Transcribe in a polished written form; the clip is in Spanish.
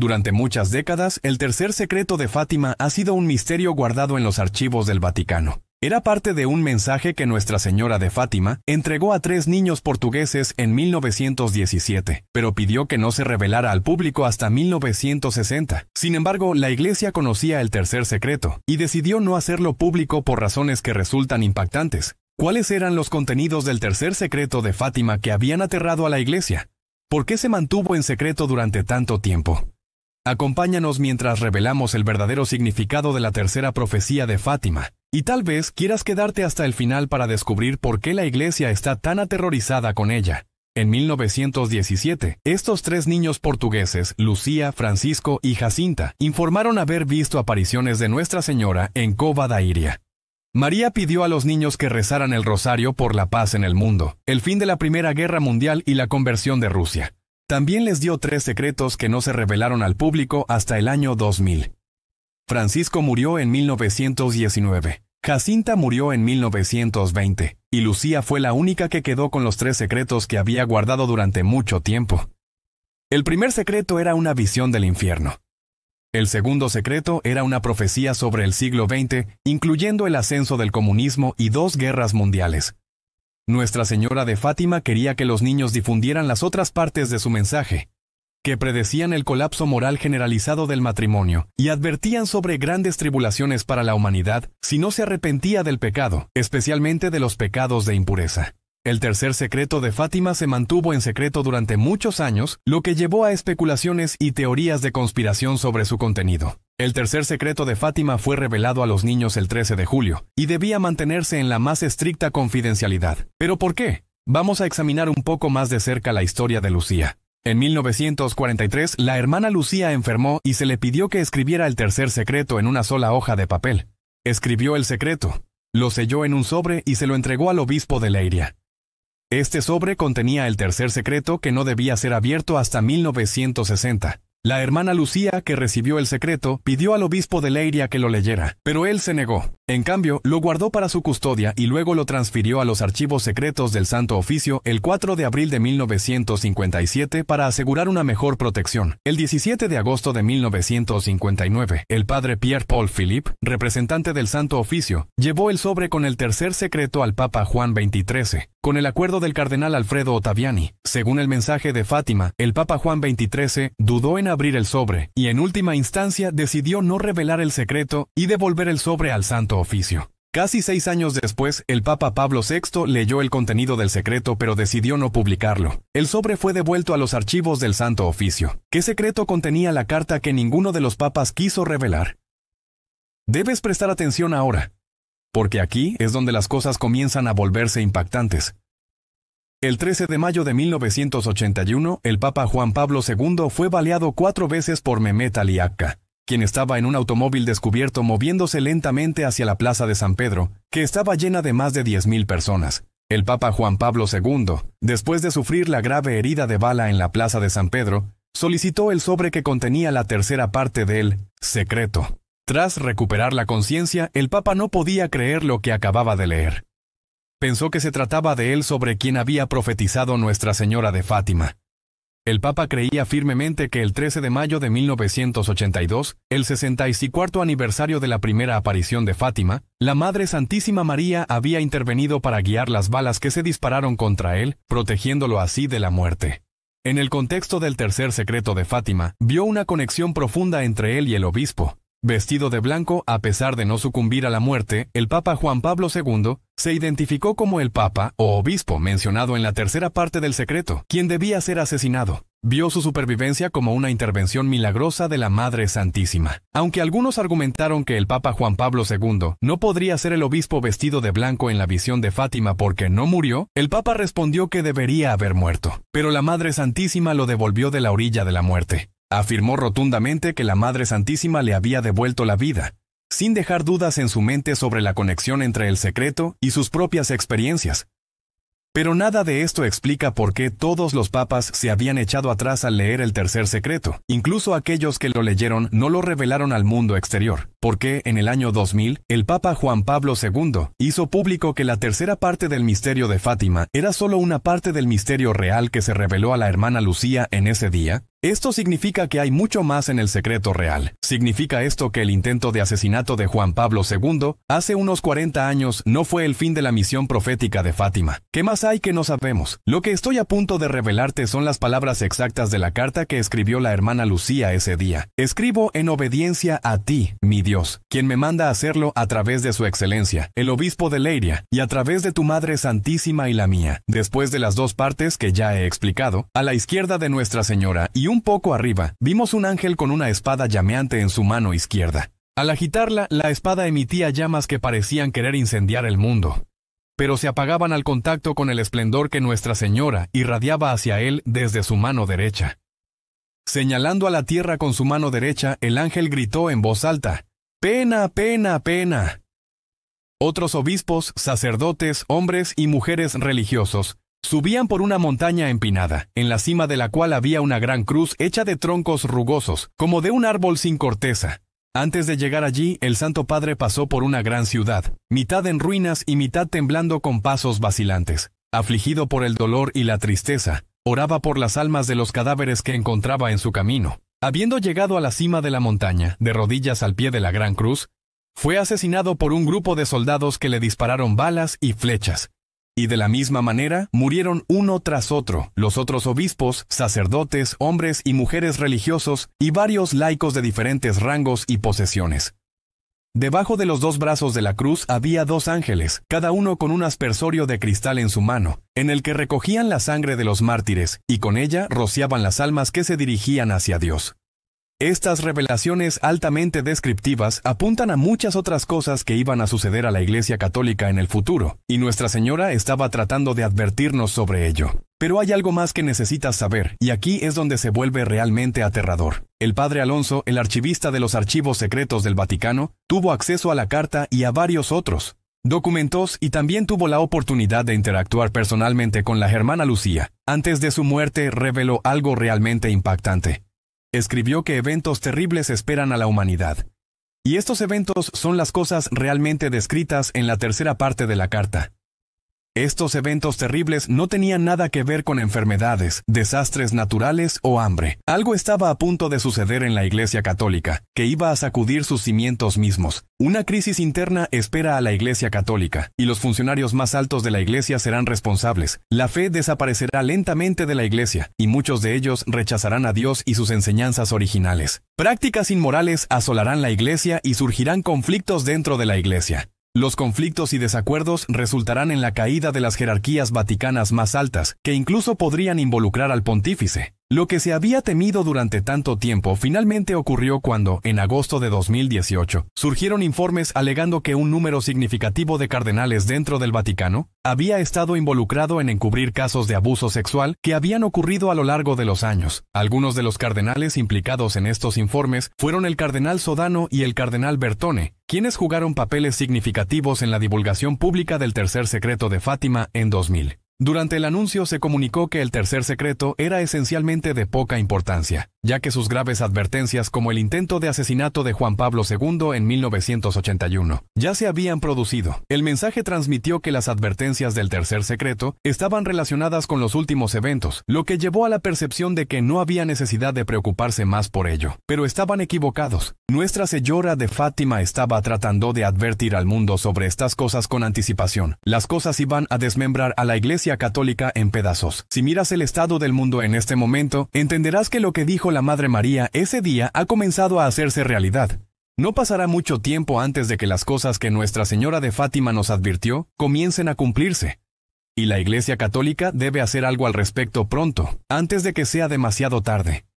Durante muchas décadas, el tercer secreto de Fátima ha sido un misterio guardado en los archivos del Vaticano. Era parte de un mensaje que Nuestra Señora de Fátima entregó a 3 niños portugueses en 1917, pero pidió que no se revelara al público hasta 1960. Sin embargo, la Iglesia conocía el tercer secreto y decidió no hacerlo público por razones que resultan impactantes. ¿Cuáles eran los contenidos del tercer secreto de Fátima que habían aterrado a la Iglesia? ¿Por qué se mantuvo en secreto durante tanto tiempo? Acompáñanos mientras revelamos el verdadero significado de la tercera profecía de Fátima, y tal vez quieras quedarte hasta el final para descubrir por qué la Iglesia está tan aterrorizada con ella. En 1917, estos 3 niños portugueses, Lucía, Francisco y Jacinta, informaron haber visto apariciones de Nuestra Señora en Cova da Iria. María pidió a los niños que rezaran el rosario por la paz en el mundo, el fin de la Primera Guerra Mundial y la conversión de Rusia. También les dio 3 secretos que no se revelaron al público hasta el año 2000. Francisco murió en 1919, Jacinta murió en 1920, y Lucía fue la única que quedó con los 3 secretos que había guardado durante mucho tiempo. El primer secreto era una visión del infierno. El segundo secreto era una profecía sobre el siglo XX, incluyendo el ascenso del comunismo y 2 guerras mundiales. Nuestra Señora de Fátima quería que los niños difundieran las otras partes de su mensaje, que predecían el colapso moral generalizado del matrimonio y advertían sobre grandes tribulaciones para la humanidad si no se arrepentía del pecado, especialmente de los pecados de impureza. El tercer secreto de Fátima se mantuvo en secreto durante muchos años, lo que llevó a especulaciones y teorías de conspiración sobre su contenido. El tercer secreto de Fátima fue revelado a los niños el 13 de julio, y debía mantenerse en la más estricta confidencialidad. ¿Pero por qué? Vamos a examinar un poco más de cerca la historia de Lucía. En 1943, la hermana Lucía enfermó y se le pidió que escribiera el tercer secreto en una sola hoja de papel. Escribió el secreto, lo selló en un sobre y se lo entregó al obispo de Leiria. Este sobre contenía el tercer secreto que no debía ser abierto hasta 1960. La hermana Lucía, que recibió el secreto, pidió al obispo de Leiria que lo leyera, pero él se negó. En cambio, lo guardó para su custodia y luego lo transfirió a los archivos secretos del Santo Oficio el 4 de abril de 1957 para asegurar una mejor protección. El 17 de agosto de 1959, el padre Pierre-Paul Philippe, representante del Santo Oficio, llevó el sobre con el tercer secreto al Papa Juan XXIII, con el acuerdo del cardenal Alfredo Ottaviani. Según el mensaje de Fátima, el Papa Juan XXIII dudó en abrir el sobre y en última instancia decidió no revelar el secreto y devolver el sobre al Santo Oficio. Casi 6 años después, el Papa Pablo VI leyó el contenido del secreto pero decidió no publicarlo. El sobre fue devuelto a los archivos del Santo Oficio. ¿Qué secreto contenía la carta que ninguno de los papas quiso revelar? Debes prestar atención ahora, porque aquí es donde las cosas comienzan a volverse impactantes. El 13 de mayo de 1981, el Papa Juan Pablo II fue baleado 4 veces por Mehmet Ali Akka, quien estaba en un automóvil descubierto moviéndose lentamente hacia la Plaza de San Pedro, que estaba llena de más de 10.000 personas. El Papa Juan Pablo II, después de sufrir la grave herida de bala en la Plaza de San Pedro, solicitó el sobre que contenía la tercera parte del secreto. Tras recuperar la conciencia, el Papa no podía creer lo que acababa de leer. Pensó que se trataba de él sobre quien había profetizado Nuestra Señora de Fátima. El Papa creía firmemente que el 13 de mayo de 1982, el 64º aniversario de la primera aparición de Fátima, la Madre Santísima María había intervenido para guiar las balas que se dispararon contra él, protegiéndolo así de la muerte. En el contexto del tercer secreto de Fátima, vio una conexión profunda entre él y el obispo. Vestido de blanco, a pesar de no sucumbir a la muerte, el Papa Juan Pablo II se identificó como el Papa o obispo mencionado en la tercera parte del secreto, quien debía ser asesinado. Vio su supervivencia como una intervención milagrosa de la Madre Santísima. Aunque algunos argumentaron que el Papa Juan Pablo II no podría ser el obispo vestido de blanco en la visión de Fátima porque no murió, el Papa respondió que debería haber muerto. Pero la Madre Santísima lo devolvió de la orilla de la muerte. Afirmó rotundamente que la Madre Santísima le había devuelto la vida, sin dejar dudas en su mente sobre la conexión entre el secreto y sus propias experiencias. Pero nada de esto explica por qué todos los papas se habían echado atrás al leer el tercer secreto. Incluso aquellos que lo leyeron no lo revelaron al mundo exterior. porque en el año 2000, el Papa Juan Pablo II hizo público que la tercera parte del misterio de Fátima era solo una parte del misterio real que se reveló a la hermana Lucía en ese día. Esto significa que hay mucho más en el secreto real. ¿Significa esto que el intento de asesinato de Juan Pablo II hace unos 40 años no fue el fin de la misión profética de Fátima? ¿Qué más hay que no sabemos? Lo que estoy a punto de revelarte son las palabras exactas de la carta que escribió la hermana Lucía ese día. Escribo en obediencia a ti, mi Dios, quien me manda a hacerlo a través de su excelencia, el obispo de Leiria, y a través de tu Madre Santísima y la mía. Después de las dos partes que ya he explicado, a la izquierda de Nuestra Señora y un poco arriba, vimos un ángel con una espada llameante en su mano izquierda. Al agitarla, la espada emitía llamas que parecían querer incendiar el mundo, pero se apagaban al contacto con el esplendor que Nuestra Señora irradiaba hacia él desde su mano derecha. Señalando a la tierra con su mano derecha, el ángel gritó en voz alta: «¡Pena, pena, pena!». Otros obispos, sacerdotes, hombres y mujeres religiosos subían por una montaña empinada, en la cima de la cual había una gran cruz hecha de troncos rugosos, como de un árbol sin corteza. Antes de llegar allí, el Santo Padre pasó por una gran ciudad, mitad en ruinas y mitad temblando con pasos vacilantes. Afligido por el dolor y la tristeza, oraba por las almas de los cadáveres que encontraba en su camino. Habiendo llegado a la cima de la montaña, de rodillas al pie de la gran cruz, fue asesinado por un grupo de soldados que le dispararon balas y flechas. Y de la misma manera, murieron uno tras otro, los otros obispos, sacerdotes, hombres y mujeres religiosos, y varios laicos de diferentes rangos y posesiones. Debajo de los dos brazos de la cruz había dos ángeles, cada uno con un aspersorio de cristal en su mano, en el que recogían la sangre de los mártires, y con ella rociaban las almas que se dirigían hacia Dios. Estas revelaciones altamente descriptivas apuntan a muchas otras cosas que iban a suceder a la Iglesia Católica en el futuro, y Nuestra Señora estaba tratando de advertirnos sobre ello. Pero hay algo más que necesitas saber, y aquí es donde se vuelve realmente aterrador. El padre Alonso, el archivista de los archivos secretos del Vaticano, tuvo acceso a la carta y a varios otros documentos y también tuvo la oportunidad de interactuar personalmente con la hermana Lucía. Antes de su muerte reveló algo realmente impactante. Escribió que eventos terribles esperan a la humanidad. Y estos eventos son las cosas realmente descritas en la tercera parte de la carta. Estos eventos terribles no tenían nada que ver con enfermedades, desastres naturales o hambre. Algo estaba a punto de suceder en la Iglesia Católica, que iba a sacudir sus cimientos mismos. Una crisis interna espera a la Iglesia Católica, y los funcionarios más altos de la Iglesia serán responsables. La fe desaparecerá lentamente de la Iglesia, y muchos de ellos rechazarán a Dios y sus enseñanzas originales. Prácticas inmorales asolarán la Iglesia y surgirán conflictos dentro de la Iglesia. Los conflictos y desacuerdos resultarán en la caída de las jerarquías vaticanas más altas, que incluso podrían involucrar al pontífice. Lo que se había temido durante tanto tiempo finalmente ocurrió cuando, en agosto de 2018, surgieron informes alegando que un número significativo de cardenales dentro del Vaticano había estado involucrado en encubrir casos de abuso sexual que habían ocurrido a lo largo de los años. Algunos de los cardenales implicados en estos informes fueron el cardenal Sodano y el cardenal Bertone, quienes jugaron papeles significativos en la divulgación pública del tercer secreto de Fátima en 2000. Durante el anuncio se comunicó que el tercer secreto era esencialmente de poca importancia, ya que sus graves advertencias como el intento de asesinato de Juan Pablo II en 1981 ya se habían producido. El mensaje transmitió que las advertencias del tercer secreto estaban relacionadas con los últimos eventos, lo que llevó a la percepción de que no había necesidad de preocuparse más por ello. Pero estaban equivocados. Nuestra Señora de Fátima estaba tratando de advertir al mundo sobre estas cosas con anticipación. Las cosas iban a desmembrar a la Iglesia Católica en pedazos. Si miras el estado del mundo en este momento, entenderás que lo que dijo la Madre María ese día ha comenzado a hacerse realidad. No pasará mucho tiempo antes de que las cosas que Nuestra Señora de Fátima nos advirtió comiencen a cumplirse. Y la Iglesia Católica debe hacer algo al respecto pronto, antes de que sea demasiado tarde.